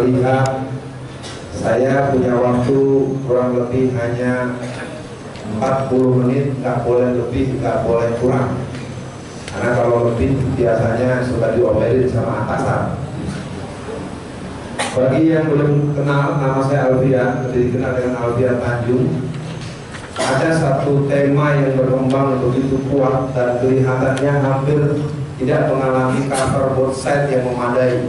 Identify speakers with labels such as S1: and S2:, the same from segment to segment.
S1: melihat saya punya waktu kurang lebih hanya 40 menit, nggak boleh lebih, nggak boleh kurang. Karena kalau lebih biasanya suka diomelin sama atasan. Bagi yang belum kenal, nama saya Alfian, lebih dikenal dengan Alfian Tanjung. Ada satu tema yang berkembang begitu kuat dan kelihatannya hampir tidak mengalami cover both side yang memadai.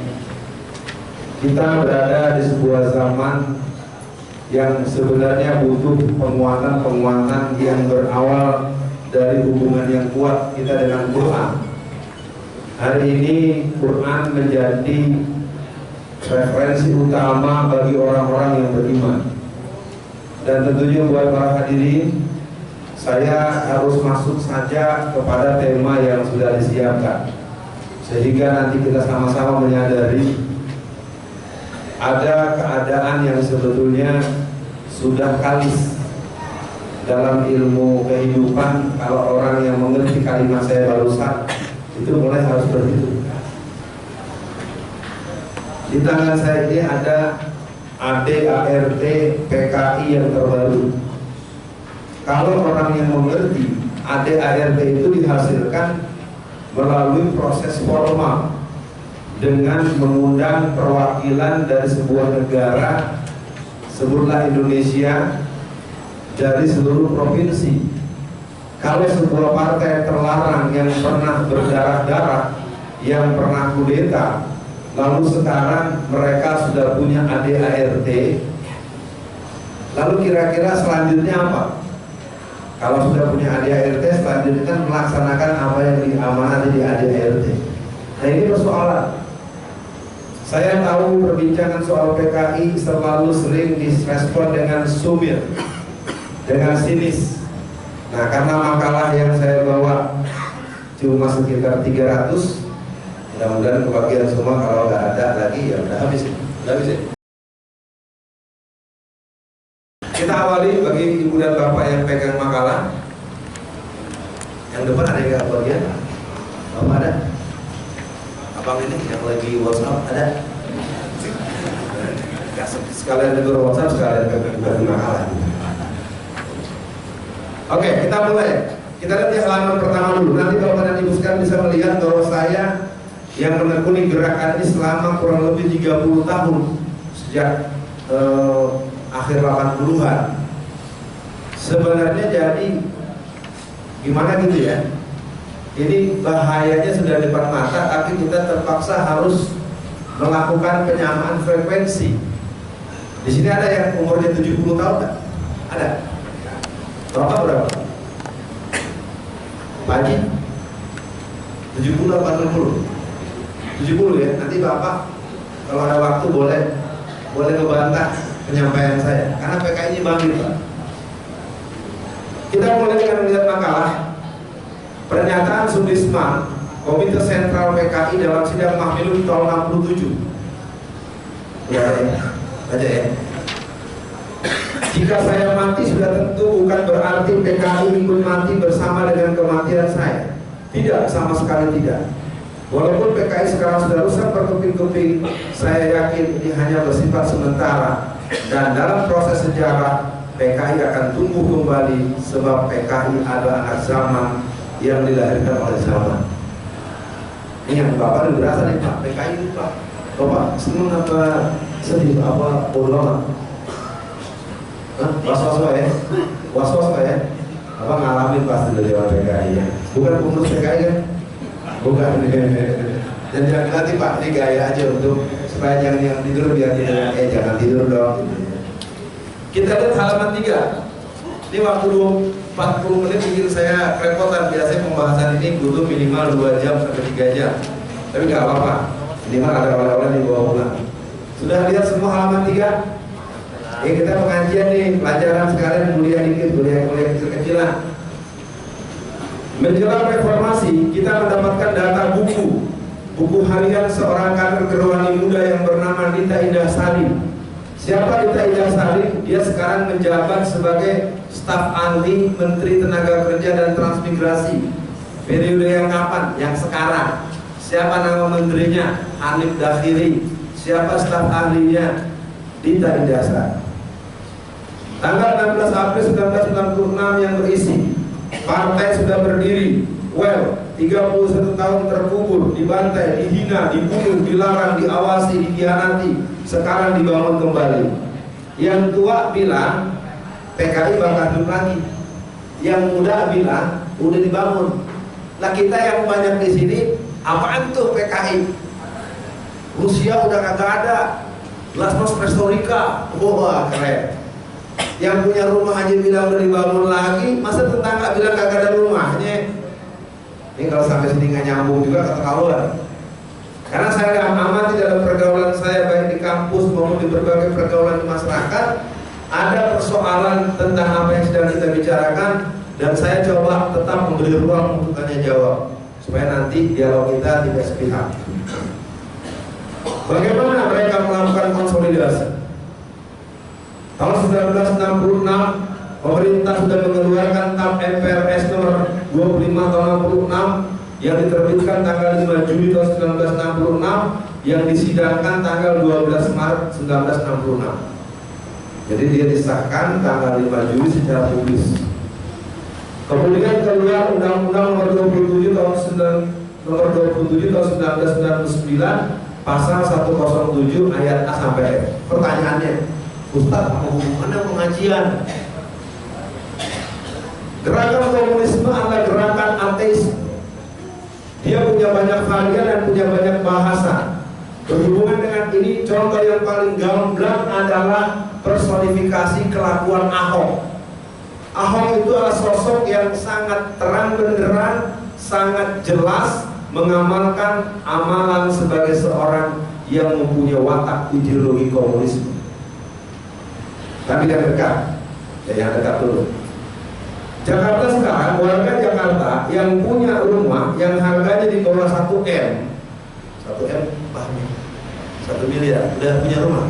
S1: Kita berada di sebuah zaman yang sebenarnya butuh penguatan yang berawal dari hubungan yang kuat kita dengan Quran. Hari ini Quran menjadi referensi utama bagi orang-orang yang beriman. Dan tentunya buat para hadirin, saya harus masuk saja kepada tema yang sudah disiapkan, sehingga nanti kita sama-sama menyadari ada keadaan yang sebetulnya sudah kalis dalam ilmu kehidupan. Kalau orang yang mengerti kalimat saya barusan, itu mulai harus berhitung. Di tangan saya ini ada ADART PKI yang terbaru. Kalau orang yang mengerti, ADART itu dihasilkan melalui proses formal dengan mengundang perwakilan dari sebuah negara, sebutlah Indonesia, dari seluruh provinsi. Kalau sebuah partai terlarang yang pernah berdarah-darah, yang pernah kudeta, lalu sekarang mereka sudah punya ADART, lalu kira-kira selanjutnya apa? Kalau sudah punya ADART, selanjutnya kan melaksanakan apa yang diamanati di ADART. Nah, ini persoalan. Saya tahu perbincangan soal PKI selalu sering direspon dengan sumir, dengan sinis. Nah, karena makalah yang saya bawa cuma sekitar 300, mudah-mudahan kebagian semua. Kalau nggak ada lagi ya udah habis. Kita awali bagi ibu dan bapak yang pegang makalah. Yang depan ada yang nggak kebagian? Bapak ada? Abang ini yang lagi WhatsApp ada? Sekalian denger WhatsApp, sekalian bagi makalah. Oke, kita mulai. Kita lihat di halaman pertama dulu. Nanti bapak dan ibu sekalian bisa melihat bahwa saya yang menekuni gerakan ini selama kurang lebih 30 tahun sejak akhir 80-an. Sebenarnya jadi gimana gitu ya, ini bahayanya sudah di depan mata, tapi kita terpaksa harus melakukan penyamaan frekuensi. Di sini ada yang umurnya 70 tahun tak? Ada? Bapak berapa? Pak Haji? 70 atau 80? 70 ya, nanti Bapak kalau ada waktu boleh ngebantah penyampaian saya, karena PKI ini bangkit Pak. Kita mulai dengan melihat makalah pernyataan Sulisman, Komite Sentral PKI dalam sidang Mahmilun tahun 67. Ya, baca ya. Jika saya mati sudah tentu bukan berarti PKI ikut mati bersama dengan kematian saya. Tidak, sama sekali tidak. Walaupun PKI sekarang sudah rusak berkeping-keping, saya yakin ini hanya bersifat sementara. Dan dalam proses sejarah, PKI akan tumbuh kembali, sebab PKI adalah anak zaman yang dilahirkan oleh zaman. Ini yang Bapak udah berasa nih Pak, PKI itu Pak. Bapak senang apa sedih apa bodoh amat? Was-was Pak ya? Was-was Pak ya? Bapak ngalamin pasti dari orang PKI ya? Bukan pengurus PKI kan? Bukan. Dan jangan nanti Pak, ini gaya aja untuk supaya jangan yang tidur biar tidak jangan tidur dong. Kita lihat halaman 3. Ini waktu 40 menit mungkin saya kerepotan. Biasanya pembahasan ini butuh minimal 2 jam sampai 3 jam. Tapi nggak apa-apa. Minimal ada oleh-oleh di bawah pulang. Sudah lihat semua halaman 3? Kita pengajian nih, pelajaran sekalian kuliah dikit, kuliah kecil-kecilan. Menjelang reformasi, kita mendapatkan data buku harian seorang kader gerwani muda yang bernama Dita Indah Salim. Siapa Dita Indah Salim? Dia sekarang menjabat sebagai staf ahli Menteri Tenaga Kerja dan Transmigrasi. Periode yang kapan? Yang sekarang. Siapa nama menterinya? Hanif Dakhiri. siapa staf ahlinya, Dita Indasa. Tanggal 16 April 1996 yang berisi partai sudah berdiri, 31 tahun terkubur, dibantai, dihina, dibunuh, dilarang, diawasi, dikhianati, sekarang dibangun kembali. Yang tua bilang PKI bakal hidup lagi, yang muda bilang udah dibangun. Nah kita yang banyak di sini, apaan tuh PKI? Rusia udah kagak ada, Glasnost Restorika, wah keren. Yang punya rumah aja bilang udah dibangun lagi, masa tetangga bilang kagak ada rumahnya? Ini kalau sampai sini nggak nyambung juga keterlaluan. Karena saya amati dalam pergaulan saya baik di kampus maupun di berbagai pergaulan di masyarakat, ada persoalan tentang apa yang sedang kita bicarakan, dan saya coba tetap memberi ruang untuk tanya jawab supaya nanti dialog kita tidak sepihak. Bagaimana mereka melakukan konsolidasi? Tahun 1966 pemerintah sudah mengeluarkan TAP MPRS nomor 25 tahun 66 yang diterbitkan tanggal 5 Juli tahun 1966 yang disidangkan tanggal 12 Maret 1966. Jadi dia disahkan tanggal 5 Juli secara publis. Kemudian keluar Undang-Undang nomor 27 tahun 1999 pasal 107 ayat A sampai F. Pertanyaannya, Ustaz, apa hubungannya pengajian? Gerakan komunisme adalah gerakan ateis. Dia punya banyak varian dan punya banyak bahasa. Berhubungan dengan ini, contoh yang paling gamblang adalah personifikasi kelakuan Ahok. Ahok itu adalah sosok yang sangat terang benderang, sangat jelas mengamalkan amalan sebagai seorang yang mempunyai watak ideologi komunisme. Tapi yang dekat, yang dekat dulu. Jakarta sekarang, warga Jakarta yang punya rumah yang harganya di bawah 1 M, 1 M banyak, 1 miliar, udah punya rumah.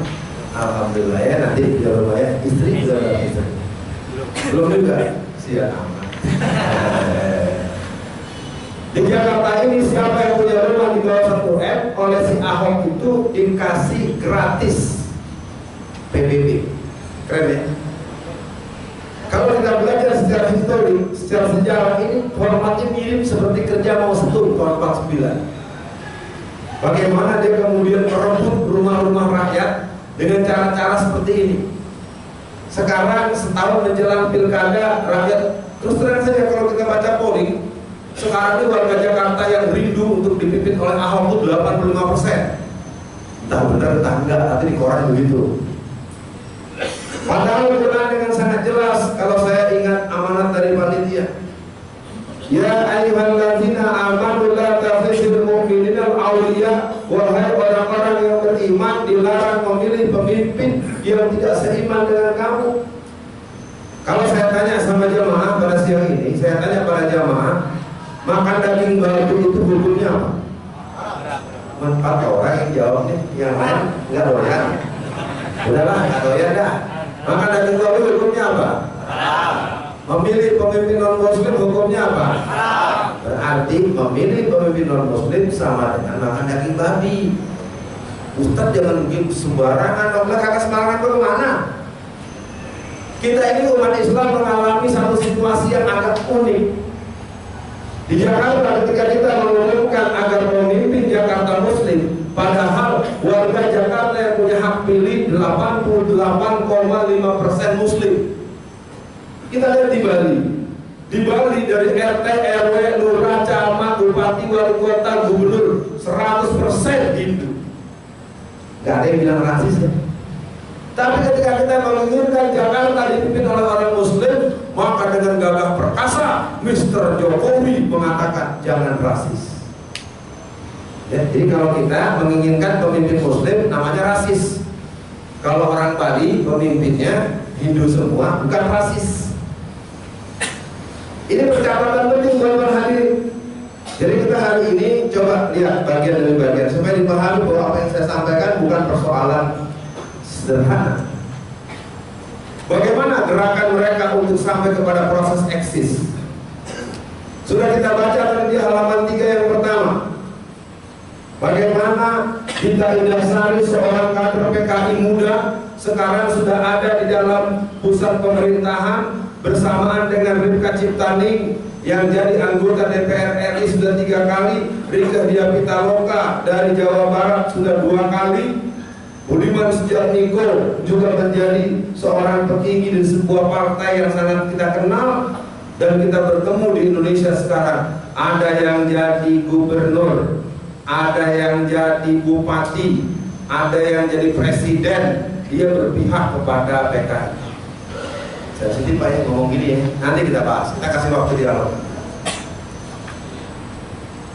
S1: Alhamdulillah ya, nanti punya rumah ya, istri sudah ada istri. Belum juga, siap aman. Di Jakarta ini siapa yang punya rumah di bawah 1 M oleh si Ahok itu dikasih gratis PBB. Keren ya? Kalau kita belajar secara histori, secara sejarah ini formatnya mirip seperti kerja Mao Zedong tahun 49. Bagaimana dia kemudian merebut rumah-rumah rakyat dengan cara-cara seperti ini. Sekarang setahun menjelang pilkada, rakyat terus terang saja kalau kita baca polling, sekarang ini warga Jakarta yang rindu untuk dipimpin oleh Ahok itu 85%. Entah benar entah enggak, nanti di koran begitu. Padahal berkenaan dengan sangat jelas kalau saya ingat amanat dari panitia. Ya ayyuhalladzina amanu la takhizul mu'minina al-awliya, wahai orang-orang yang beriman dilarang memilih pemimpin yang tidak seiman dengan kamu. Kalau saya tanya sama jamaah pada siang ini, saya tanya pada jamaah, makan daging babi itu hukumnya apa? Empat orang yang jawabnya, yang lain nggak doyan. Udahlah, nggak doyan dah. Makan daging babi hukumnya apa? Memilih pemimpin non-muslim hukumnya apa? Berarti memilih pemimpin non-muslim sama dengan makan daging babi. Ustaz jangan begitu sembarangan, Allah kagak sembarangan bagaimana? Kita ini umat Islam mengalami satu situasi yang agak unik. Di Jakarta ketika kita mengumumkan agar memimpin Jakarta Muslim, padahal warga Jakarta yang punya hak pilih 88,5% Muslim. Kita lihat di Bali. Di Bali dari RT, RW, lurah, camat, bupati, wali kota, gubernur 100% Hindu. Gak ada yang bilang rasis ya. Tapi ketika kita menginginkan Jakarta dipimpin oleh orang Muslim, maka dengan gagah perkasa Mr. Jokowi mengatakan jangan rasis. Ya, jadi kalau kita menginginkan pemimpin Muslim namanya rasis. Kalau orang Bali pemimpinnya Hindu semua, bukan rasis. Ini percakapan penting buat hadirin. Jadi kita hari ini coba lihat bagian demi bagian supaya dipahami bahwa apa yang saya sampaikan bukan persoalan sederhana. Bagaimana gerakan mereka untuk sampai kepada proses eksis? Sudah kita baca tadi di halaman 3 yang pertama. Bagaimana Dita Indasari, seorang kader PKI muda, sekarang sudah ada di dalam pusat pemerintahan bersamaan dengan Rifka Ciptaning yang jadi anggota DPR RI sudah 3 kali, Rika Diah Pitaloka dari Jawa Barat sudah 2 kali, Budiman Sujatmiko juga menjadi seorang petinggi di sebuah partai yang sangat kita kenal, dan kita bertemu di Indonesia sekarang. Ada yang jadi gubernur, ada yang jadi bupati, ada yang jadi presiden. Dia berpihak kepada PKI. Saya sedih Pak ya ngomong gini ya, nanti kita bahas, kita kasih waktu dialog.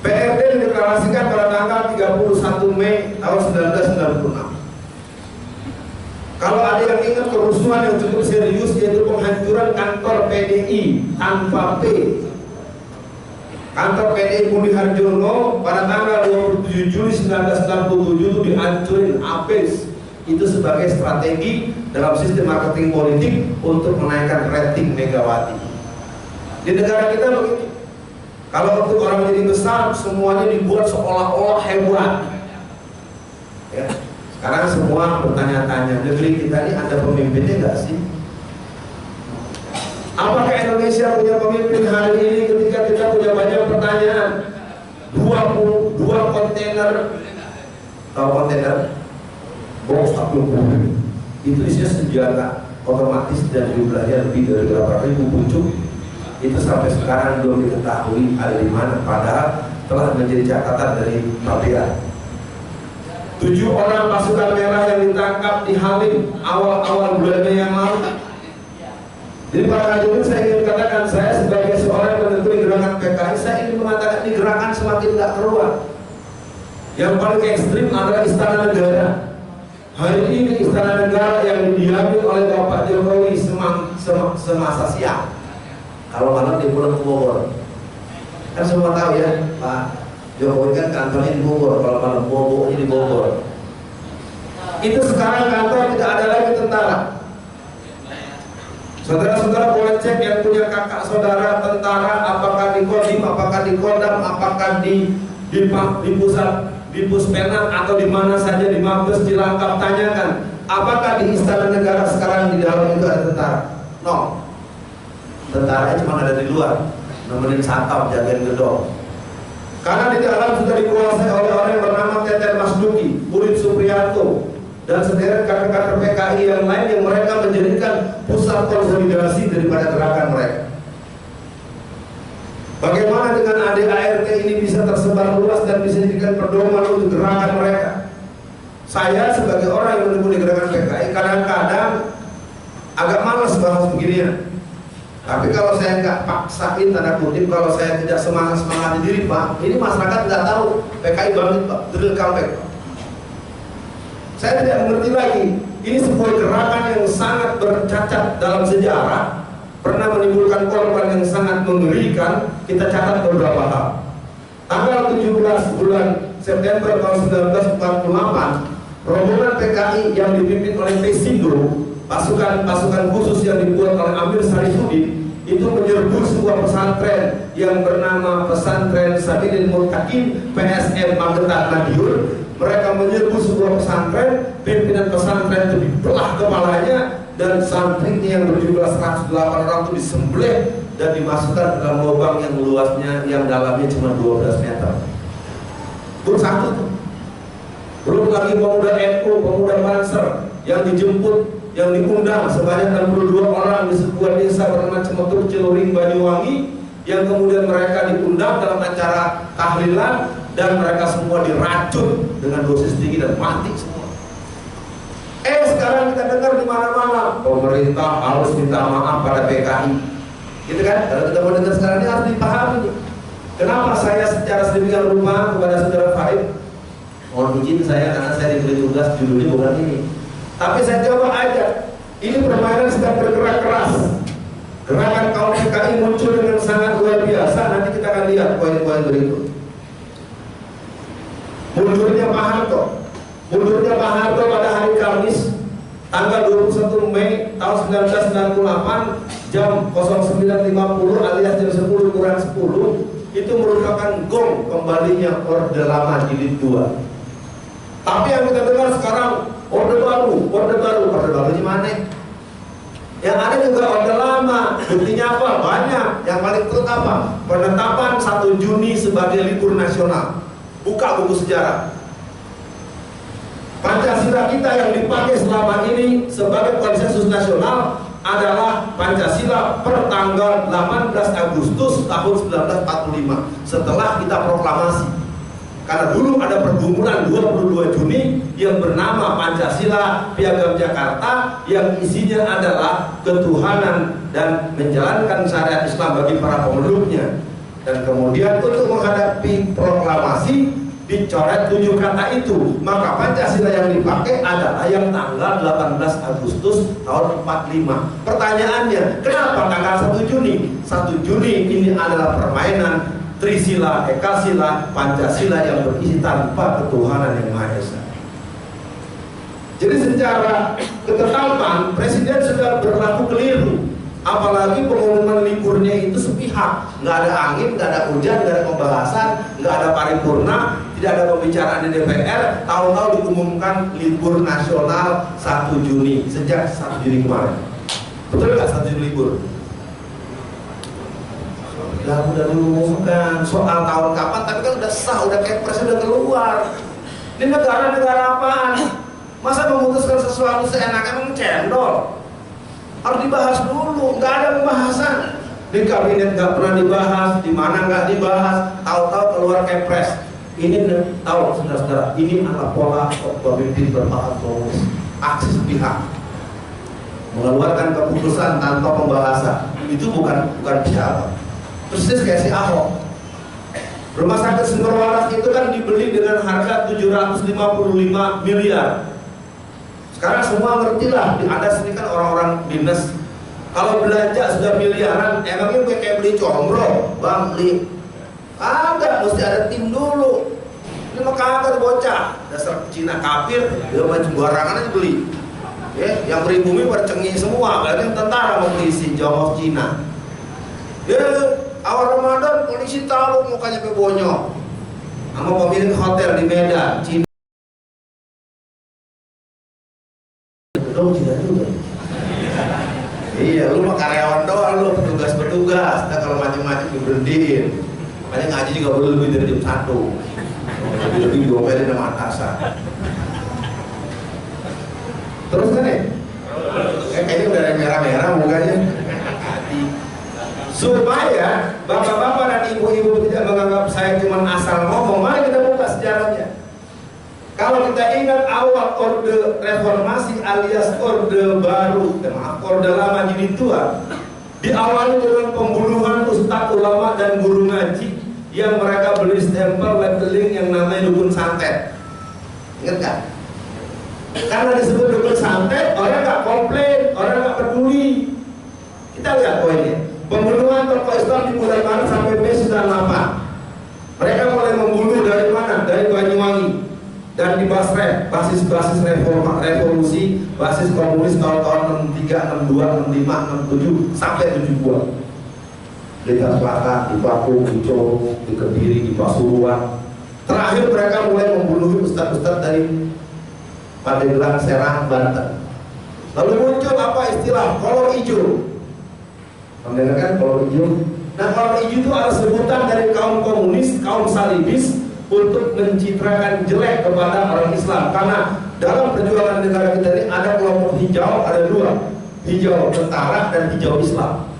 S1: PRD dideklarasikan pada tanggal 31 Mei tahun 1996. Kalau ada yang ingat kerusuhan yang cukup serius, yaitu penghancuran kantor PDI tanpa P. Kantor PDI Budi Harjono pada tanggal 27 Juli 1967 itu dihancurin habis. Itu sebagai strategi dalam sistem marketing politik untuk menaikkan rating Megawati. Di negara kita begitu. Kalau untuk orang menjadi besar, semuanya dibuat seolah-olah hebat. Ya. Sekarang semua bertanya-tanya, negeri kita ini ada pemimpinnya nggak sih? Apakah Indonesia punya pemimpin hari ini ketika kita punya banyak pertanyaan? 22 kontainer, tahu kontainer? Box 40 itu isinya senjata otomatis dan jumlahnya lebih dari berapa ribu pucuk. Itu sampai sekarang belum diketahui ada di mana, padahal telah menjadi catatan dari KPA. 7 orang pasukan merah yang ditangkap di Halim awal-awal bulan Mei yang lalu. Jadi para hadirin, saya ingin katakan, saya sebagai seorang yang menentukan gerakan PKI, saya ingin mengatakan ini gerakan semakin tidak keruan. Yang paling ekstrim adalah Istana Negara. Hari ini Istana Negara yang didiami oleh Bapak Jokowi semasa siang. Kalau malam dia pulang ke Bogor. Kan semua tahu ya, Pak Jokowi kan kantornya di Bogor. Kalau malam boboknya di Bogor. Itu sekarang kantor tidak ada lagi tentara. Saudara-saudara boleh cek yang punya kakak saudara tentara, apakah di Kodim, apakah di Kodam, apakah di pusat, di Puspenat atau di mana saja, di Mabes, di Langkap, tanyakan apakah di Istana Negara sekarang di dalam itu ada tentara? No, tentaranya cuma ada di luar, nemenin satpam jagain gedung. Karena di dalam sudah dikuasai oleh orang yang bernama Teten Mas Duki, Urip Supriyanto, dan sederet kader-kader PKI yang lain yang mereka menjadikan pusat konsolidasi daripada gerakan mereka. Bagaimana dengan ADART ini bisa tersebar luas dan bisa dijadikan pedoman untuk gerakan mereka? Saya sebagai orang yang menemui gerakan PKI kadang-kadang agak malas bahas beginian. Tapi kalau saya nggak paksain tanda kutip, kalau saya tidak semangat diri Pak, ini masyarakat nggak tahu PKI bangkit Pak, drill comeback Pak. Saya tidak mengerti lagi. Ini sebuah gerakan yang sangat bercacat dalam sejarah, pernah menimbulkan korban yang sangat mengerikan. Kita catat beberapa hal. Tanggal 17 bulan September tahun 1948, rombongan PKI yang dipimpin oleh Pesindo, pasukan khusus yang dibuat oleh Amir Sarifudin, itu menyerbu sebuah pesantren yang bernama Pesantren Sabilul Muttaqin PSM Magetan Madiun. Mereka menyerbu sebuah pesantren, pimpinan pesantren itu dibelah kepalanya, dan santrinya yang berjumlah 108 orang itu disembelih dan dimasukkan dalam lubang yang luasnya, yang dalamnya cuma 12 meter. Belum satu tuh. Belum lagi pemuda NU, pemuda Banser yang dijemput, yang diundang sebanyak 62 orang di sebuah desa bernama Cemetuk Ciluring Banyuwangi, yang kemudian mereka diundang dalam acara tahlilan, dan mereka semua diracun dengan dosis tinggi dan mati semua. Sekarang kita dengar di mana-mana pemerintah harus minta maaf pada PKI, gitu kan? Kalau kita mau dengar sekarang ini harus dipahami. Kenapa saya secara sedemikian rupa kepada saudara Farid? Mohon izin saya karena saya diberi tugas judulnya bukan ini. Tapi saya coba aja. Ini permainan sedang bergerak keras. Gerakan kaum PKI muncul dengan sangat luar biasa. Nanti kita akan lihat poin-poin berikut. Mundurnya Pak Harto pada hari Kamis tanggal 21 Mei tahun 1998 jam 09.50 alias jam 10 kurang 10, itu merupakan gong kembalinya Orde Lama Jilid 2. Tapi yang kita dengar sekarang orde baru gimana? Yang ada juga orde lama. Buktinya apa? Banyak. Yang paling penting apa? Penetapan 1 Juni sebagai libur nasional. Buka buku sejarah. Pancasila kita yang dipakai selama ini sebagai konsensus nasional adalah Pancasila per tanggal 18 Agustus tahun 1945 setelah kita proklamasi. Karena dulu ada pergumulan 22 Juni yang bernama Pancasila Piagam Jakarta yang isinya adalah ketuhanan dan menjalankan syariat Islam bagi para pemeluknya. Dan kemudian untuk menghadapi proklamasi dicoret 7 kata itu. Maka Pancasila yang dipakai adalah yang tanggal 18 Agustus tahun 45. Pertanyaannya, kenapa tanggal 1 Juni? 1 Juni ini adalah permainan Trisila, Ekasila, Pancasila yang berisi tanpa ketuhanan yang Maha Esa. Jadi secara ketetapan Presiden sudah berlaku keliru. Apalagi pengumuman liburnya itu sepihak, nggak ada angin, nggak ada hujan, nggak ada pembahasan, nggak ada paripurna, tidak ada pembicaraan di DPR. Tahu-tahu diumumkan libur nasional 1 Juni sejak 1 Juni kemarin. Betul nggak 1 Juni libur? Ya udah diumumkan soal tahun kapan, tapi kan udah sah, udah kepres, udah keluar. Ini negara apaan? Masa memutuskan sesuatu seenaknya cendol? Harus dibahas dulu, nggak ada pembahasan. Di kabinet nggak pernah dibahas, di mana nggak dibahas, tahu-tahu keluar kepres. Ini tahu saudara-saudara, ini adalah pola pemimpin berpaham komunis, aksi sepihak, mengeluarkan keputusan tanpa pembahasan. Itu bukan siapa. Persis kayak si Ahok. Rumah sakit Sumber Waras itu kan dibeli dengan harga 755 miliar. Sekarang semua ngerti lah, ada sini kan orang-orang dinas. Kalau belanja sudah miliaran, emangnya kayak beli combro, bang beli. Agak, mesti ada tim dulu. Ini mah kagak bocah, dasar Cina kafir, dia macam barangan aja beli. Ya, yang pribumi bercengi semua, berarti tentara mau polisi, jawab Cina. Ya, awal Ramadan polisi tahu mukanya bonyok sama pemilik hotel di Medan, Cina. Cina juga. Iya, lu mah karyawan doang, lu petugas. Nah, kalau macam-macam diberhentiin. Paling ngaji juga perlu lebih dari jam 1. Lebih diomelin sama atasan. Terus kan ya? Kayaknya udah ada merah-merah mukanya. Supaya bapak-bapak dan ibu-ibu tidak menganggap saya cuma asal ngomong, mari kita buka sejarahnya. Kalau kita ingat awal orde reformasi alias orde baru, orde lama jilid tua, diawali dengan pembunuhan ustadz ulama dan guru ngaji yang mereka beli stempel labeling yang namanya dukun santet. Ingat gak? Karena disebut dukun santet, orang gak komplain, orang gak peduli. Kita lihat poinnya. Pembunuhan tokoh Islam di bulan Maret sampai Mei 98. Mereka mulai membunuh dari mana? Dari Banyuwangi dan di Basrah, basis-basis revolusi, basis komunis tahun-tahun 63, 62, 65, 67 sampai 72. Di Selatan, di Papua, di Colo, di Kediri, di Pasuruan. Terakhir mereka mulai membunuh ustadz-ustadz dari Pandeglang, Serang, Banten. Lalu muncul apa istilah kolor hijau. Mendengarkan kolor hijau. Nah, kolor hijau itu adalah sebutan dari kaum komunis, kaum salibis untuk mencitrakan jelek kepada orang Islam. Karena dalam perjuangan negara kita ini ada kelompok hijau, ada dua, hijau tentara dan hijau Islam.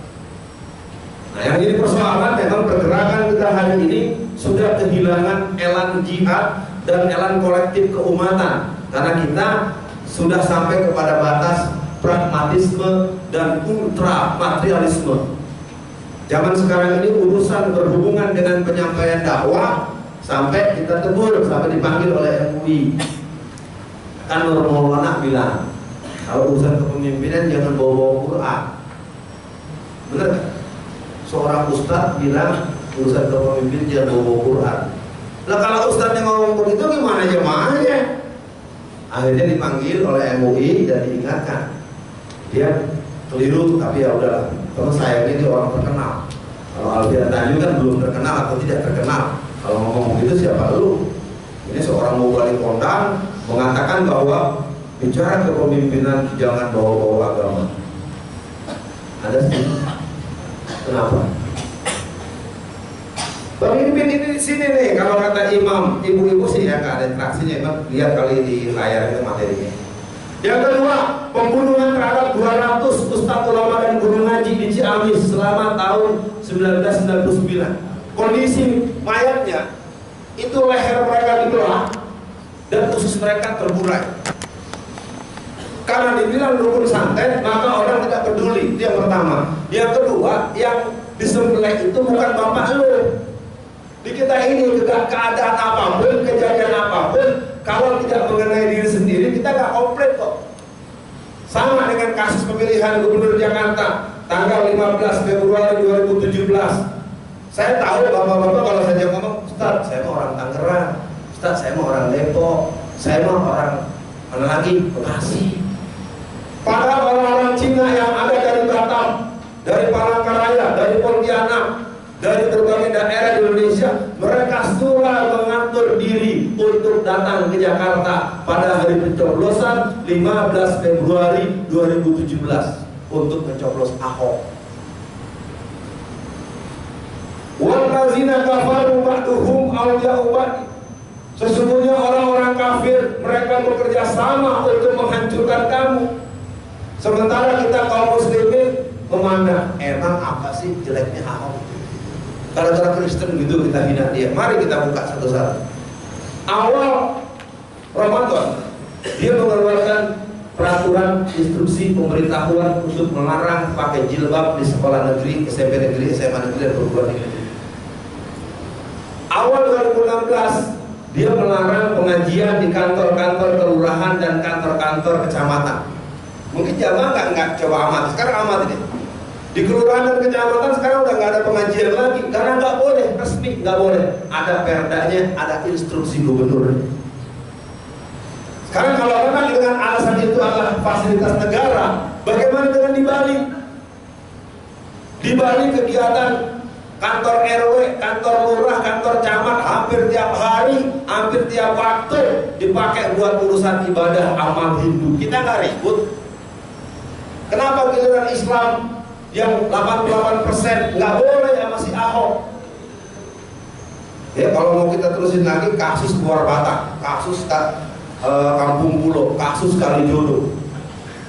S1: Nah, yang ini persoalan memang pergerakan kita hari ini sudah kehilangan elan jihad dan elan kolektif keumatan. Karena kita sudah sampai kepada batas pragmatisme dan ultra materialisme. Zaman sekarang ini urusan berhubungan dengan penyampaian dakwah sampai kita tegur, sampai dipanggil oleh MUI. Kan Nur Maulana bilang, kalau urusan kepemimpinan jangan bawa-bawa Quran. Bener kan? Seorang ustadz bilang urusan kepemimpinan jangan bawa-bawa Quran. Lah kalau ustadznya ngomong begitu gimana jemaahnya? Akhirnya dipanggil oleh MUI dan diingatkan. Dia keliru, tapi ya udahlah. Kalau saya ini orang terkenal. Kalau Alfian Tanjung kan belum terkenal atau tidak terkenal. Kalau ngomong begitu siapa lu? Ini seorang mubalik kondang mengatakan bahwa bicara kepemimpinan jangan bawa-bawa agama. Ada sih. Kenapa? Pemimpin ini di sini nih, kalau kata imam, ibu-ibu sih ya nggak ada interaksinya, imam lihat kali di layar itu materinya. Yang kedua, pembunuhan terhadap 200 ustadz ulama dan guru ngaji di Ciamis selama tahun 1999. Kondisi mayatnya itu leher mereka dibelah dan usus mereka terburai. Karena dibilang rukun santet, maka orang tidak peduli. Itu yang pertama. Yang kedua, yang disembelih itu bukan bapak lu. Di kita ini juga keadaan apapun, kejadian apapun, kalau tidak mengenai diri sendiri, kita nggak komplit kok. Sama dengan kasus pemilihan gubernur Jakarta tanggal 15 Februari 2017. Saya tahu bapak-bapak kalau saya ngomong, Ustaz, saya mau orang Tangerang, Ustaz, saya mau orang Depok, saya mau orang mana lagi, Bekasi. Padahal orang-orang Cina yang ada dari Batam, dari Palangkaraya, dari Pontianak, dari berbagai daerah di Indonesia, mereka sudah mengatur diri untuk datang ke Jakarta pada hari pencoblosan 15 Februari 2017 untuk mencoblos Ahok. Wallazina kafaru ba'duhum awliya'u ba'd. Sesungguhnya orang-orang kafir mereka bekerja sama untuk menghancurkan kamu. Sementara kita kaum muslimin memandang, emang apa sih jeleknya Ahok? Kalau cara Kristen gitu kita hina dia. Mari kita buka satu-satu. Awal Ramadan dia mengeluarkan peraturan instruksi pemberitahuan untuk melarang pakai jilbab di sekolah negeri, SMP negeri, SMA negeri dan perguruan tinggi negeri. Awal 2016 dia melarang pengajian di kantor-kantor kelurahan dan kantor-kantor kecamatan. Mungkin jamaah nggak coba amati. Sekarang amati deh. Di kelurahan dan kecamatan sekarang udah nggak ada pengajian lagi karena nggak boleh, resmi nggak boleh. Ada perdanya, ada instruksi gubernur. Sekarang kalau memang dengan alasan itu adalah fasilitas negara, bagaimana dengan di Bali? Di Bali kegiatan kantor RW, kantor lurah, kantor camat hampir tiap hari, hampir tiap waktu dipakai buat urusan ibadah amal Hindu. Kita nggak ribut. Kenapa giliran Islam yang 88% nggak boleh sama si Ahok? Ya kalau mau kita terusin lagi kasus Muara Batak, kasus Kampung Pulo, kasus Kalijodo.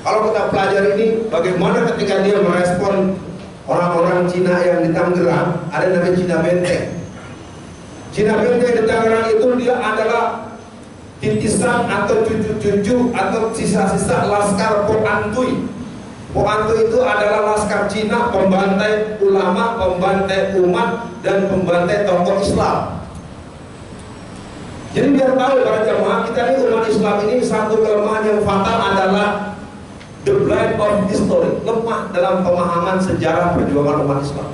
S1: Kalau kita pelajari ini, bagaimana ketika dia merespon orang-orang Cina yang di Tangerang, ada namanya Cina Benteng. Cina Benteng di Tangerang itu dia adalah titisan atau cucu-cucu atau sisa-sisa laskar Po Antui. Po Antui itu adalah laskar Cina, pembantai ulama, pembantai umat, dan pembantai tokoh Islam. Jadi biar tahu para jamaah kita ini umat Islam ini satu kelemahan yang fatal adalah the blind of history, lemah dalam pemahaman sejarah perjuangan umat Islam.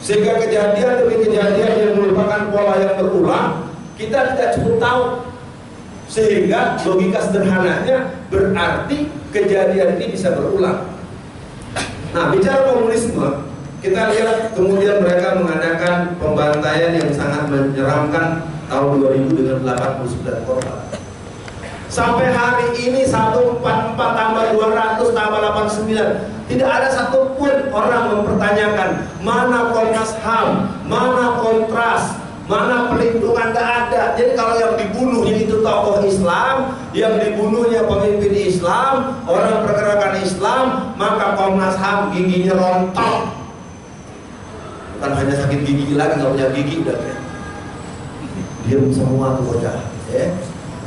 S1: Sehingga kejadian demi kejadian yang merupakan pola yang berulang, kita tidak cukup tahu. Sehingga logika sederhananya berarti kejadian ini bisa berulang. Nah, bicara komunisme, kita lihat kemudian mereka mengadakan pembantaian yang sangat menyeramkan tahun 2000 dengan 89 korban. Sampai hari ini 144 tambah 200 tambah 89, tidak ada satupun orang mempertanyakan mana Komnas HAM, mana Kontras, mana pelindungan, nggak ada. Jadi kalau yang dibunuhnya itu tokoh Islam, yang dibunuhnya pemimpin Islam, orang pergerakan Islam, maka Komnas HAM giginya rontok. Bukan hanya sakit gigi lagi, nggak punya gigi udah kayak diam semua tuh bocah, ya.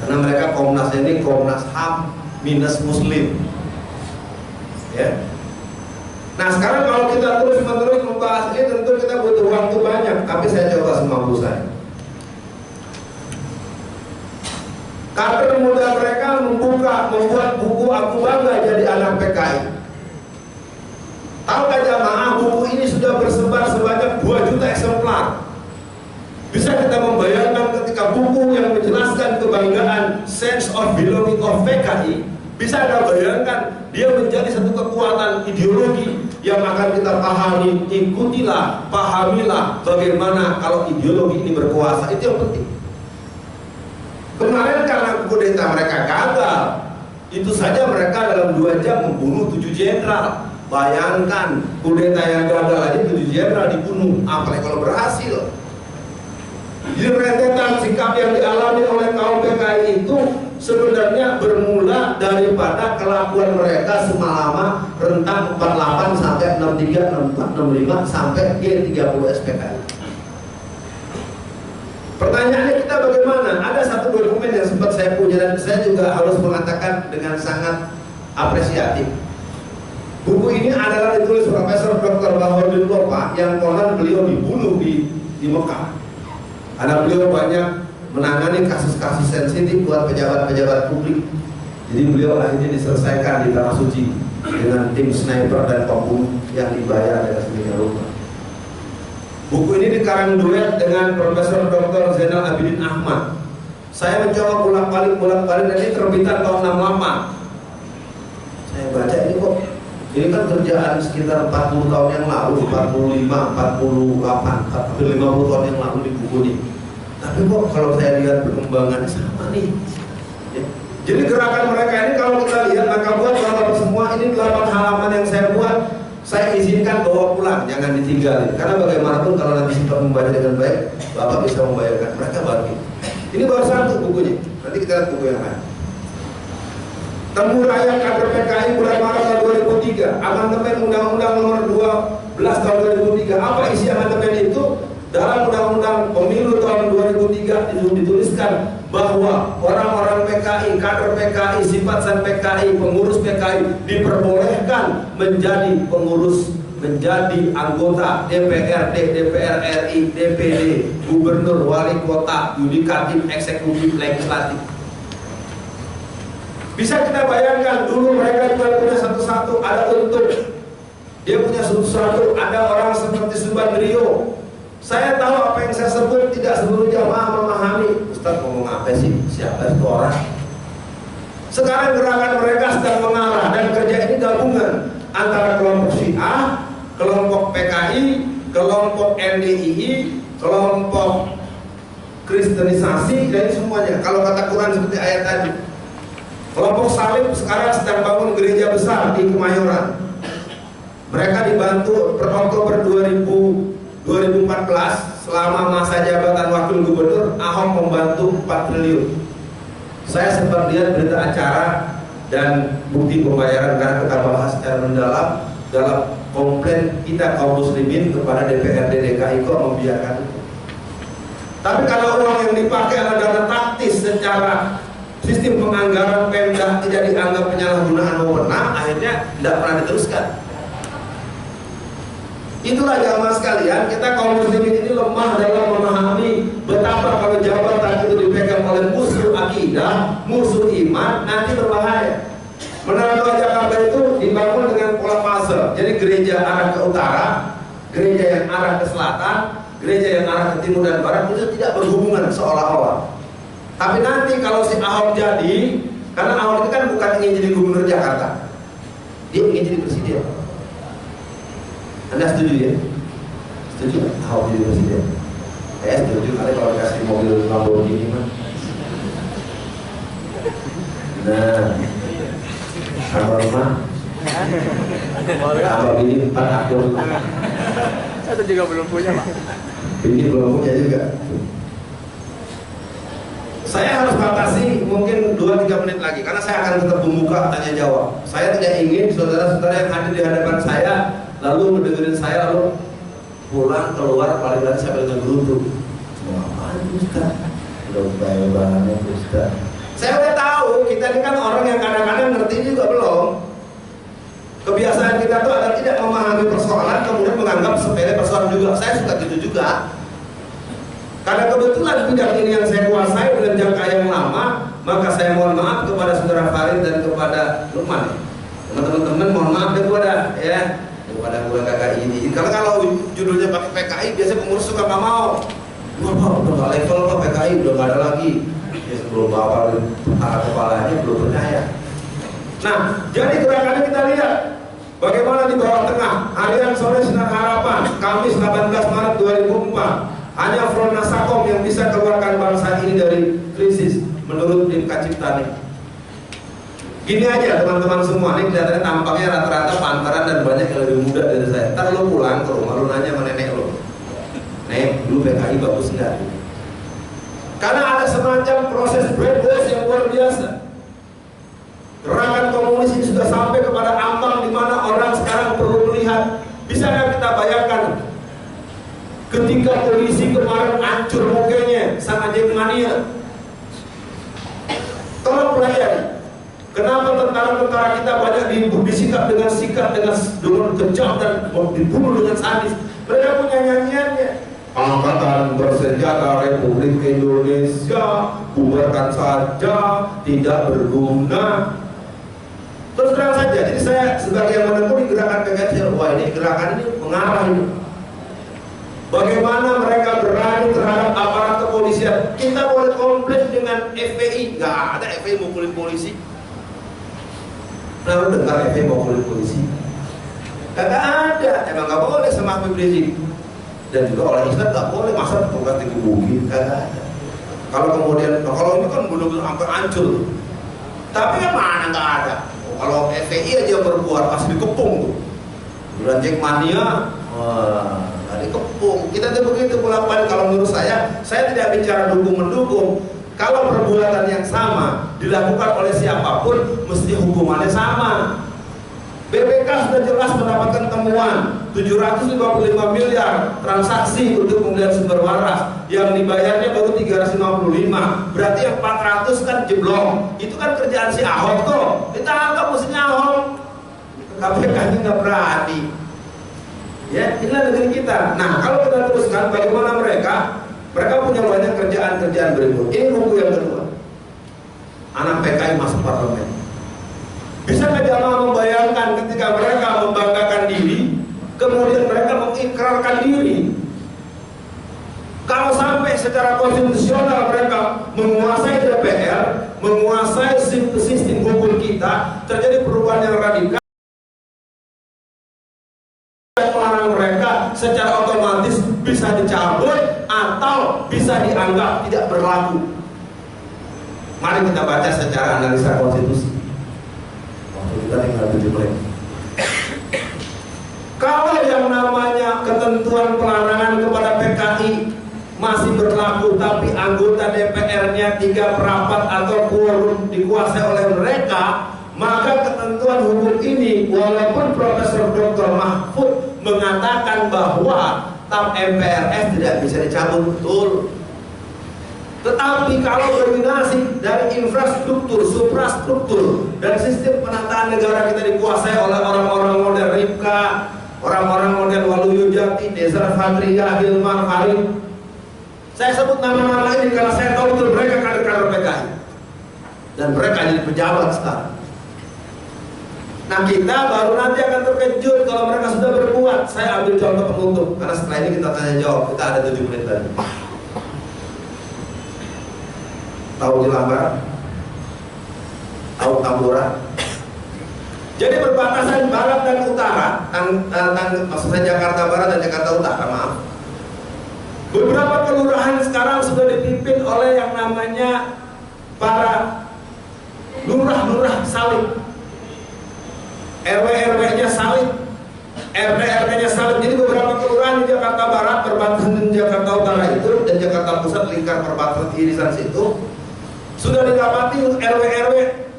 S1: Karena mereka Komnas ini Komnas HAM minus Muslim, ya. Nah sekarang kalau kita terus menerus membahas ini tentu kita butuh waktu banyak, tapi saya coba semampu saya. Kader muda mereka membuat buku Aku Bangga Jadi Anak PKI. Tahukah jamaah buku ini sudah bersebar sebanyak 2 juta eksemplar. Bisa kita membayangkan ketika buku yang menjelaskan kebanggaan sense of belonging of PKI, bisa Anda bayangkan dia menjadi satu kekuatan ideologi yang akan kita pahami. Ikutilah, pahamilah bagaimana kalau ideologi ini berkuasa. Itu yang penting. Kemarin karena kudeta mereka gagal. Itu saja mereka dalam 2 jam membunuh 7 jenderal. Bayangkan, kudeta yang gagal aja 7 jenderal dibunuh, apalagi kalau berhasil. Jadi rentetan sikap yang dialami oleh kaum PKI itu sebenarnya bermula daripada kelakuan mereka semalaman rentang 48 sampai 63, 64, 65 sampai G30 SPKI. Pertanyaannya kita bagaimana? Ada satu dokumen yang sempat saya punya dan saya juga harus mengatakan dengan sangat apresiatif. Buku ini adalah ditulis Profesor Dr. Baharudin Lopa yang konon beliau dibunuh di Mekah. Karena beliau banyak menangani kasus-kasus sensitif buat pejabat-pejabat publik. Jadi beliau akhirnya diselesaikan di Tanah Suci dengan tim sniper dan pembunuh yang dibayar dengan sedemikian rupa. Buku ini dikarang duet dengan Profesor Dr. Zainal Abidin Ahmad. Saya mencoba bolak-balik dan ini terbitan tahun 68. Saya baca ini kan kerjaan sekitar 40 tahun yang lalu, 45, 48, hampir 50 tahun yang lalu di buku ini. Tapi kok kalau saya lihat perkembangannya sama nih. Ya. Jadi gerakan mereka ini kalau kita lihat, maka buat Bapak semua ini 8 halaman yang saya buat. Saya izinkan bawa pulang, jangan ditinggalin. Karena bagaimanapun kalau nanti kita membaca dengan baik, Bapak bisa membayarkan. Mereka bagi. Ini baru satu bukunya. Nanti kita lihat buku yang lain. Temu Rakyat Kader PKI bulan Maret tahun 2003. Amandemen Undang-Undang Nomor 12 tahun 2003. Apa isi amandemen itu? Dalam Undang-Undang Pemilu tahun 2003 itu dituliskan bahwa orang-orang PKI, kader PKI, simpatisan PKI, pengurus PKI diperbolehkan menjadi pengurus, menjadi anggota DPRD, DPR RI, DPD, gubernur, wali kota, yudikatif, eksekutif, legislatif. Bisa kita bayangkan dulu mereka juga punya satu-satu, ada untuk dia punya satu-satu, ada orang seperti Subandrio. Saya tahu apa yang saya sebut tidak seluruh jamaah memahami. Ustaz ngomong apa sih? Siapa itu orang? Sekarang gerakan mereka sedang mengarah dan kerja ini gabungan antara kelompok Syiah, kelompok PKI, kelompok NDII, kelompok Kristenisasi dan semuanya. Kalau kata Quran seperti ayat tadi. Kelompok Salib sekarang sedang bangun gereja besar di Kemayoran. Mereka dibantu per Oktober 2014 selama masa jabatan wakil gubernur, Ahok membantu 4 triliun. Saya sempat lihat berita acara dan bukti pembayaran karena kita bahas secara mendalam dalam komplain kita kaum muslimin kepada DPRD DKI kok membiarkan itu. Tapi kalau uang yang dipakai adalah dana taktis secara sistem penganggaran Pemda tidak dianggap penyalahgunaan wewenang, akhirnya tidak pernah diteruskan. Itulah jamaah sekalian, kita kaum muslimin ini lemah dalam memahami betapa kalau jabatan itu dipegang oleh musuh akidah, musuh iman, nanti berbahaya. Menara Dua Jakarta itu dibangun dengan pola fase. Jadi gereja arah ke utara, gereja yang arah ke selatan, gereja yang arah ke timur dan barat itu tidak berhubungan seolah-olah. Tapi nanti kalau si Ahok jadi, karena Ahok itu kan bukan ingin jadi gubernur Jakarta, dia ingin jadi presiden. Anda setuju ya? Setuju nggak Ahok jadi presiden? Saya setuju, karena kalau dikasih mobil Lamborghini mah. Nah, sama rumah, tambah bini 4 akun.
S2: Saya juga belum punya, Pak.
S1: Bini belum punya juga. Saya harus batasi mungkin 2-3 menit lagi karena saya akan tetap membuka tanya jawab. Saya tidak ingin saudara-saudara yang hadir di hadapan saya lalu mendengarin saya lalu pulang keluar paling lagi sampai dengan geruntu. Mau apaan Ustaz? Udah bayar banget Ustaz. Saya udah tahu kita ini kan orang yang kadang-kadang ngerti juga belum. Kebiasaan kita tuh adalah tidak memahami persoalan kemudian menganggap sepele persoalan juga. Saya suka gitu juga. Karena kebetulan bidang ini yang saya kuasai dengan jangka yang lama, maka saya mohon maaf kepada saudara Farid dan kepada Lukman. Teman-teman mohon maaf kepada gua kakak ini. Karena kalau judulnya pakai PKI, biasanya pengurus suka nggak mau. Wah, udah nggak level kok PKI, udah nggak ada lagi. Ya sebelum bapak kepalanya belum percaya. Nah, jadi gerakannya kita lihat bagaimana di bawah tengah. Harian Sore Sinar Harapan, Kamis 18 Maret 2004. Hanya Front Nasakom yang bisa keluarkan bangsa ini dari krisis menurut tim Kaciptani. Gini aja teman-teman semua, ini kelihatannya tampaknya rata-rata pantaran dan banyak yang lebih muda dari saya. Ntar lo pulang ke rumah, lo nanya sama nenek lo, "Nek, dulu PKI bagus enggak?" Karena ada semacam proses brainwash yang luar biasa. Gerakan komunis ini sudah sampai kepada ambang di mana orang sekarang perlu melihat. Bisakah kita bayangkan ketika polisi kemarin hancur mukanya sama Jackmania? Tolong pelajari. Kenapa tentara-tentara kita banyak disikap dengan kejam dan dibunuh dengan sadis? Mereka punya nyanyiannya. Angkatan Bersenjata Republik Indonesia, bubarkan saja, tidak berguna. Terus terang saja, jadi saya sebagai yang menemui gerakan PKI, wah ini gerakan ini mengarah ini. Bagaimana mereka berani terhadap aparat kepolisian? Kita boleh komplain dengan FPI, nggak ada FPI mukulin polisi. Lalu dengar FPI mukulin polisi? Kagak ada, emang nggak boleh sama Habib Rizik. Dan juga oleh Islam nggak boleh, masa petugas dikebukin, kagak ada. Kalau kemudian, kalau ini kan benar-benar sampai hancur. Tapi kan mana nggak ada. Kalau FPI aja berbuat pasti dikepung tuh. Bulan Jackmania, wah, dikepung. Kita tuh begitu bolak-balik. Kalau menurut saya tidak bicara dukung-mendukung. Kalau perbuatan yang sama dilakukan oleh siapapun, mesti hukumannya sama. BPK sudah jelas mendapatkan temuan 755 miliar transaksi untuk pembelian sumber waras, yang dibayarnya baru 355, berarti yang 400 kan jeblok. Itu kan kerjaan si Ahok tuh, kita anggap mestinya Ahok. KPK-nya nggak berani. Ya, inilah negeri kita. Nah, kalau kita teruskan bagaimana mereka punya banyak kerjaan-kerjaan berikut. Ini buku yang kedua. Anak PKI masuk parlemen. Bisa nggak jamaah membayangkan ketika mereka membanggakan diri, kemudian mereka mengikrarkan diri? Kalau sampai secara konstitusional mereka menguasai DPR, menguasai sistem hukum kita, terjadi perubahan yang radikal, melarang mereka secara otomatis bisa dicabut atau bisa dianggap tidak berlaku. Mari kita baca secara analisa konstitusi. Kita tinggal 7 menit. Kalau yang namanya ketentuan pelarangan kepada PKI masih berlaku, tapi anggota DPR-nya 3/4 atau quorum dikuasai oleh mereka, maka ketentuan hukum ini, walaupun Profesor Dr. Mahfud mengatakan bahwa TAP MPRS tidak bisa dicabut, betul. Tetapi kalau dominasi dari infrastruktur, suprastruktur, dan sistem penataan negara kita dikuasai oleh orang-orang model Ripka, orang-orang model Waluyo Jati, Desa Fatria, Hilmar, Farid. Saya sebut nama-nama ini karena saya tahu betul mereka kader-kader PKI. Dan mereka jadi pejabat sekarang. Nah, kita baru nanti akan terkejut kalau mereka sudah berbuat. Saya ambil contoh penutup, karena setelah ini kita tanya jawab. Kita ada 7 menit lagi. Tahu Jelambar? Tahu Tambora? Jadi perbatasan barat dan utara, maksudnya Jakarta Barat dan Jakarta Utara, maaf. Beberapa kelurahan sekarang sudah dipimpin oleh yang namanya para lurah-lurah salib, RW-RW-nya salib, RT-RT-nya salib. Jadi beberapa kelurahan di Jakarta Barat, perbatasan di Jakarta Utara itu, dan Jakarta Pusat, lingkar perbatasan irisan situ, sudah didapati RW-RW,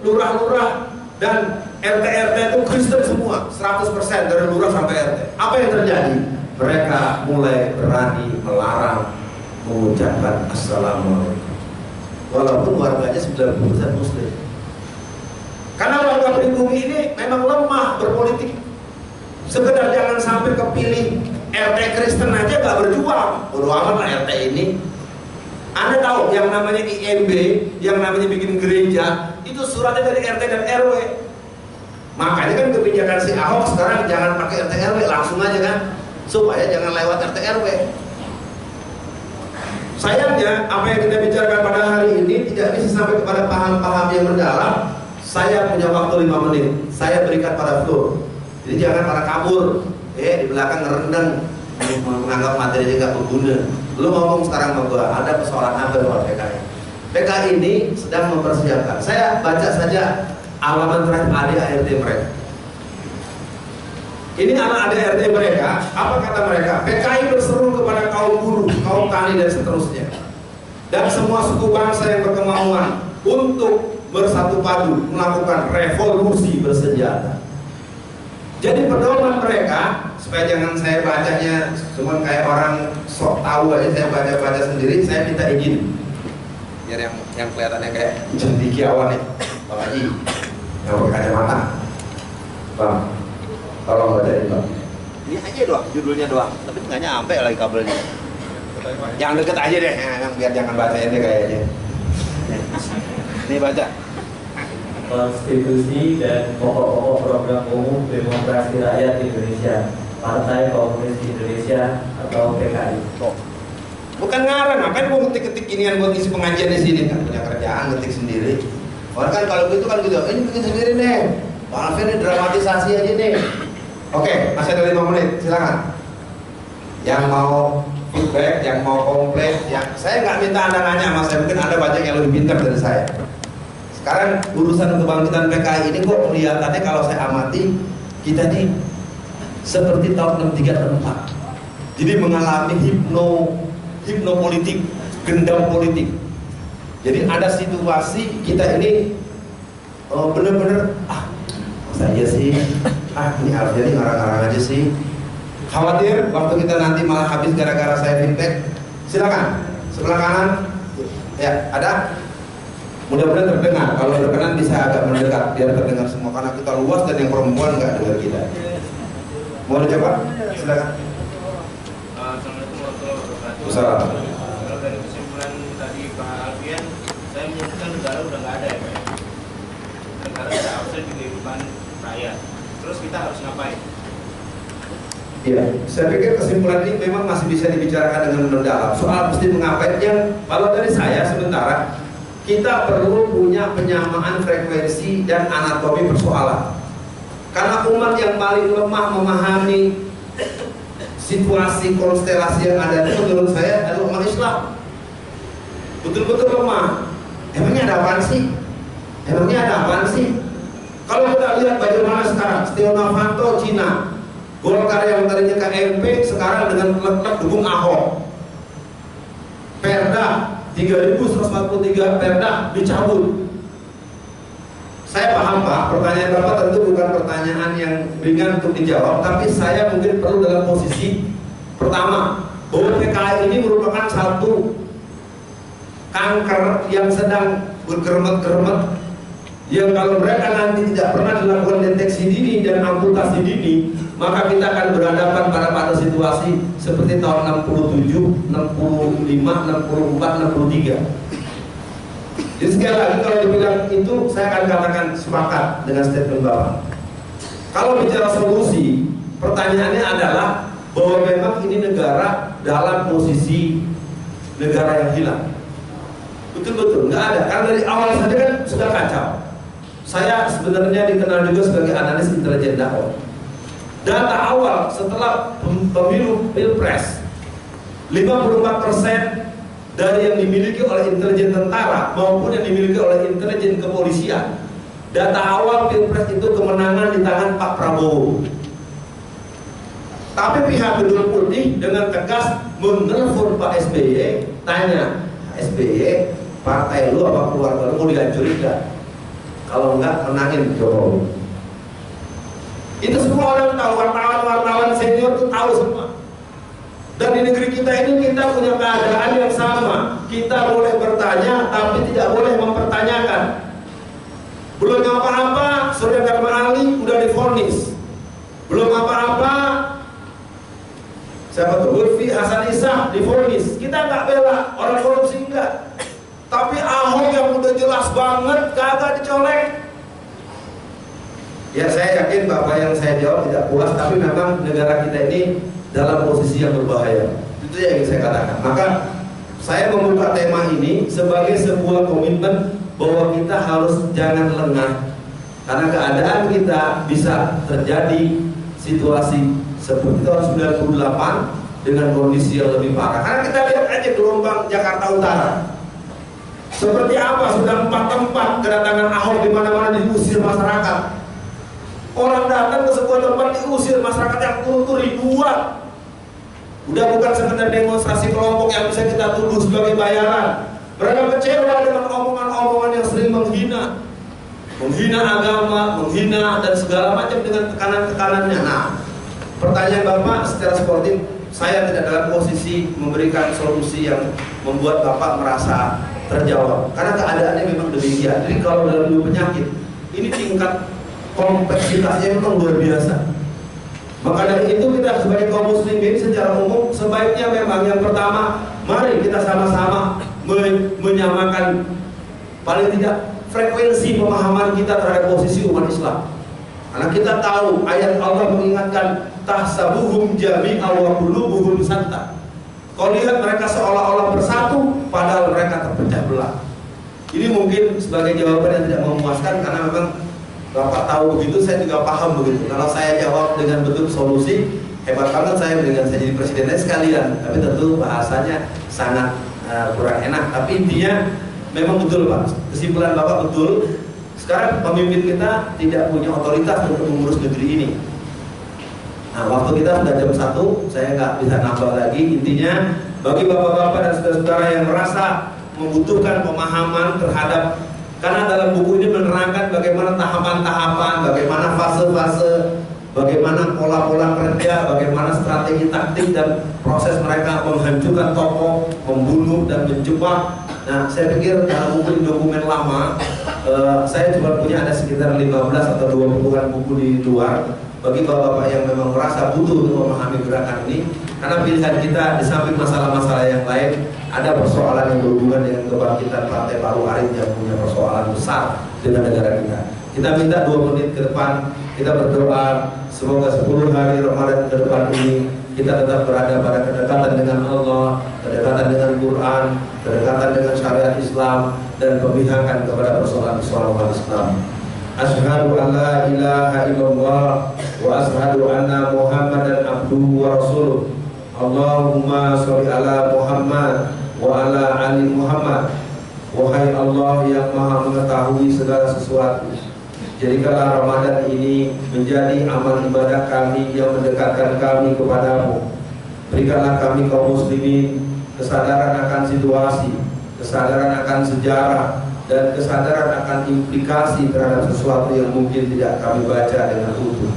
S1: lurah-lurah, dan RT-RT itu Kristen semua, 100% dari lurah sampai RT. Apa yang terjadi? Mereka mulai berani melarang mengucapkan Assalamualaikum, walaupun warganya 90% Muslim. Karena warga pribumi ini memang lemah berpolitik. Sekedar jangan sampai kepilih RT Kristen aja gak berjuang. Bodoh amat lah RT ini. Anda tahu yang namanya IMB, yang namanya bikin gereja, itu suratnya dari RT dan RW. Makanya kan kebijakan si Ahok sekarang jangan pakai RT RW, langsung aja kan, supaya jangan lewat RT RW. Sayangnya apa yang kita bicarakan pada hari ini tidak bisa sampai kepada paham-paham yang mendalam. Saya punya waktu 5 menit, saya berikan pada floor. Jadi jangan pada kabur, di belakang ngerendang, menganggap materi nggak berguna. Lu ngomong sekarang sama gua, ada persoalan apa soal PKI? PKI ini sedang mempersiapkan. Saya baca saja alamat terakhir ADART mereka. Ini anak ADART mereka, apa kata mereka? PKI berseru kepada kaum buruh, kaum tani dan seterusnya, dan semua suku bangsa yang berkemauan untuk bersatu padu melakukan revolusi bersenjata. Jadi pedoman mereka, supaya jangan saya bacanya cuma kayak orang sok tahu aja, saya baca sendiri, saya minta izin biar yang kelihatannya kayak cendekiawan nih, Bang Haji yang pakai kacamata, Bang, tolong bacain Bang.
S3: Ini aja doang, judulnya doang, tapi nggak nyampe lagi kabelnya.
S1: Yang deket aja deh, yang biar jangan bacain deh kayaknya.
S3: Ini baca.
S4: Konstitusi dan pokok-pokok program umum demokrasi rakyat Indonesia, Partai Komunis Indonesia atau PKI.
S1: Bukan ngarang, ngapain mau ngetik-ketik ginian buat ngisi pengajian di sini, kan punya kerjaan ngetik sendiri. Orang kan kalau gitu kan gitu, ini bikin sendiri deh. Bang Alvin ini dramatisasi aja nih. Oke, masih ada 5 menit, silakan. Yang mau feedback, yang mau komplain, yang saya nggak minta Anda nanya, Mas, saya mungkin Anda banyak yang lebih pintar dari saya. Sekarang urusan kebangkitan PKI ini kok kelihatannya kalau saya amati kita nih seperti tahun 63-64. Jadi mengalami hipnopolitik, gendam politik. Jadi ada situasi kita ini bener-bener masa aja sih, ini harusnya nih ngarang-ngarang aja sih. Khawatir waktu kita nanti malah habis gara-gara saya feedback. Silakan sebelah kanan. Ya, ada. Mudah-mudahan terdengar. Kalau berkenan bisa agak mendekat biar terdengar semua karena kita luas dan yang perempuan nggak dengar kita. Mau dicoba? Silakan.
S5: Assalamualaikum warahmatullahi wabarakatuh.
S1: Assalamualaikum.
S5: Kalau dari kesimpulan tadi Pak Alfian, saya menyebutkan negara udah nggak ada ya Pak. Negara sudah absen di kehidupan rakyat. Terus kita harus ngapain?
S1: Iya, saya pikir kesimpulan ini memang masih bisa dibicarakan dengan mendalam. Soal mesti mengapain yang kalau dari saya sementara kita perlu punya penyamaan frekuensi dan anatomi persoalan. Karena umat yang paling lemah memahami situasi konstelasi yang ada itu menurut saya adalah umat Islam. Betul-betul lemah. Emangnya ada apaan sih? Emangnya ada apaan sih? Kalau kita lihat bagaimana sekarang Setia Novanto Cina, Golkar yang tadinya KMP sekarang dengan letak dukung Ahok. Perda 3.143 perda dicabut. Saya paham Pak, pertanyaan Bapak tentu bukan pertanyaan yang ringan untuk dijawab, tapi saya mungkin perlu dalam posisi pertama bahwa PKI ini merupakan satu kanker yang sedang bergeremet-geremet, yang kalau mereka nanti tidak pernah dilakukan deteksi dini dan amputasi dini, maka kita akan berhadapan pada situasi seperti tahun 67, 65, 64, 63. Jadi sekali lagi kalau dibilang itu saya akan katakan sepakat dengan statement Bapak. Kalau bicara solusi, pertanyaannya adalah bahwa memang ini negara dalam posisi negara yang hilang. Betul-betul nggak ada. Karena dari awal saja kan sudah kacau. Saya sebenarnya dikenal juga sebagai analis intelijen dakwah. Data awal setelah pemilu Pilpres, 54% dari yang dimiliki oleh intelijen tentara maupun yang dimiliki oleh intelijen kepolisian. Data awal Pilpres itu kemenangan di tangan Pak Prabowo. Tapi pihak Gedung Putih dengan tegas menelpon Pak SBY, tanya, SBY, partai lu apa keluarga lu mau dihancurin nggak? Kalau enggak, menangin Jokowi. Itu semua orang tahu, wartawan senior itu tahu semua. Dan di negeri kita ini kita punya keadaan yang sama. Kita boleh bertanya, tapi tidak boleh mempertanyakan. Belum apa-apa, Saudara Dharma Ali udah divonis. Belum apa-apa, siapa tuh? Lutfi Hasan Ishak divonis. Kita nggak bela orang korupsi enggak. Tapi Ahok yang udah jelas banget kagak dicolek. Ya saya yakin Bapak yang saya jawab tidak puas, tapi memang negara kita ini dalam posisi yang berbahaya. Itu yang ingin saya katakan. Maka saya membuka tema ini sebagai sebuah komitmen bahwa kita harus jangan lengah. Karena keadaan kita bisa terjadi situasi seperti tahun 98 dengan kondisi yang lebih parah. Karena kita lihat aja gelombang Jakarta Utara. Seperti apa sudah 4 tempat kedatangan Ahok di mana-mana diusir masyarakat. Orang datang ke sebuah tempat diusir, masyarakat yang turun ribuan. Udah bukan sekedar demonstrasi kelompok yang bisa kita tuduh sebagai bayaran. Mereka kecewa dengan omongan-omongan yang sering menghina agama, menghina dan segala macam dengan tekanan-tekanannya. Nah, pertanyaan Bapak secara sportif, saya tidak dalam posisi memberikan solusi yang membuat Bapak merasa terjawab, karena keadaannya memang demikian. Jadi kalau dalam 2 penyakit ini tingkat kompleksitasnya memang luar biasa. Maka dari itu kita sebagai kaum muslimin secara umum sebaiknya memang yang pertama, mari kita sama-sama menyamakan paling tidak frekuensi pemahaman kita terhadap posisi umat Islam. Karena kita tahu ayat Allah mengingatkan tahsabuhum jami'a wa qulubuhum shatta. Kau lihat mereka seolah-olah bersatu padahal mereka terpecah belah. Ini mungkin sebagai jawaban yang tidak memuaskan, karena memang Bapak tahu begitu, saya juga paham begitu. Kalau saya jawab dengan bentuk solusi, hebat banget saya dengan saya jadi presidennya sekalian. Tapi tentu bahasanya sangat kurang enak. Tapi intinya memang betul Pak, kesimpulan Bapak betul. Sekarang pemimpin kita tidak punya otoritas untuk mengurus negeri ini. Nah, waktu kita sudah jam 1, saya nggak bisa nambah lagi. Intinya bagi bapak-bapak dan saudara-saudara yang merasa membutuhkan pemahaman terhadap, karena dalam buku ini menerangkan bagaimana tahapan-tahapan, bagaimana fase-fase, bagaimana pola-pola kerja, bagaimana strategi taktik dan proses mereka menghancurkan tokoh, membunuh dan menjebak. Nah, saya pikir dalam buku ini dokumen lama, saya cuma punya ada sekitar 15 atau 20-an buku di luar. Bagi bapak-bapak yang memang merasa butuh untuk memahami gerakan ini, karena pilihan kita di samping masalah-masalah yang lain, ada persoalan yang berhubungan dengan kebangkitan Partai Baru Arit yang punya persoalan besar dengan negara kita. Kita minta 2 menit ke depan, kita berdoa semoga 10 hari Ramadan ke depan ini kita tetap berada pada kedekatan dengan Allah, kedekatan dengan Quran, kedekatan dengan syariat Islam, dan pemihakan kepada persoalan-persoalan umat Islam. Asyhadu an la ilaha illallah wa asyhadu anna Muhammadan abduhu wa rasuluh. Allahumma sholli ala Muhammad wa ala ali Muhammad. Wahai Allah yang Maha mengetahui segala sesuatu, jadikanlah Ramadan ini menjadi amal ibadah kami yang mendekatkan kami kepadamu. Berikanlah kami kaum muslimin kesadaran akan situasi, kesadaran akan sejarah, dan kesadaran akan implikasi terhadap sesuatu yang mungkin tidak kami baca dengan utuh.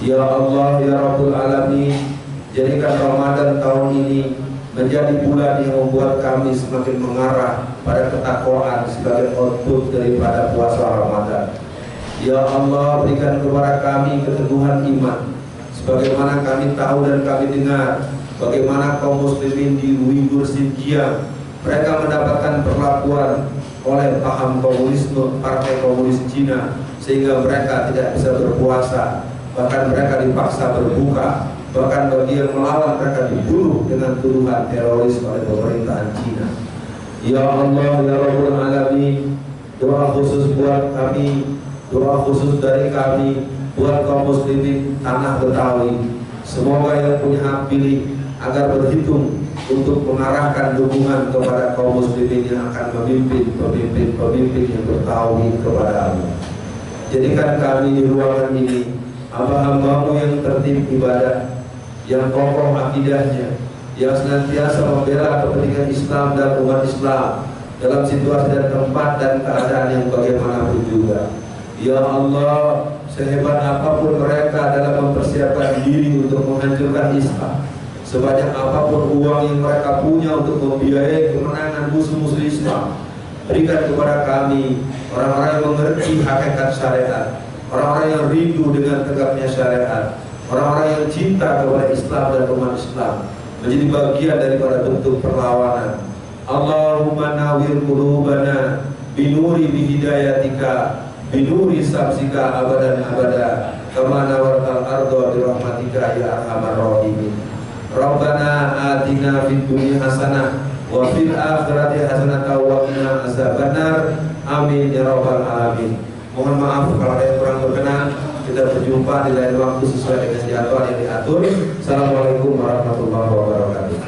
S1: Ya Allah, ya Rabbul Alamin, jadikan Ramadan tahun ini menjadi bulan yang membuat kami semakin mengarah pada ketakwaan sebagai output daripada puasa Ramadan. Ya Allah, berikan kepada kami keteguhan iman, sebagaimana kami tahu dan kami dengar bagaimana kaum muslimin di Uighur Xinjiang mereka mendapatkan perlakuan oleh paham komunisme, partai komunis Cina, sehingga mereka tidak bisa berpuasa, bahkan mereka dipaksa berbuka, bahkan bagi yang melawan mereka dibunuh dengan tuduhan teroris oleh pemerintahan Cina. Ya Allah, ya Rabbul Alamin, doa khusus buat kami, doa khusus dari kami buat kaum muslimin tanah Betawi. Semoga yang punya hak pilih agar berhitung untuk mengarahkan dukungan kepada kaum muslimin yang akan memimpin pemimpin yang bertauhid kepada-Mu. Jadikan kami di ruangan ini hamba-hamba-Mu yang tertib ibadah, yang kokoh akidahnya, yang senantiasa membela kepentingan Islam dan umat Islam dalam situasi dan tempat dan keadaan yang bagaimanapun juga. Ya Allah, sehebat apapun mereka dalam mempersiapkan diri untuk menghancurkan Islam, sebanyak apapun uang yang mereka punya untuk membiayai kemenangan musuh-musuh Islam, berikan kepada kami orang-orang yang mengerti hakikat syariat, orang-orang yang rindu dengan tegaknya syariat, orang-orang yang cinta kepada Islam dan umat Islam, menjadi bagian daripada bentuk perlawanan. Allahumma nawwir qulubana binuri bihidayatika binuri sabsika abadan abada kama nawartal ardo birahmatika ya arhamar rahimin. Rabbana atina fid dunya hasanah wa fil akhirati hasanah wa qina azabannar. Amin ya rabbal alamin. Mohon maaf kalau ada yang kurang berkenan. Kita berjumpa di lain waktu sesuai dengan jadwal yang diatur. Assalamualaikum warahmatullahi wabarakatuh.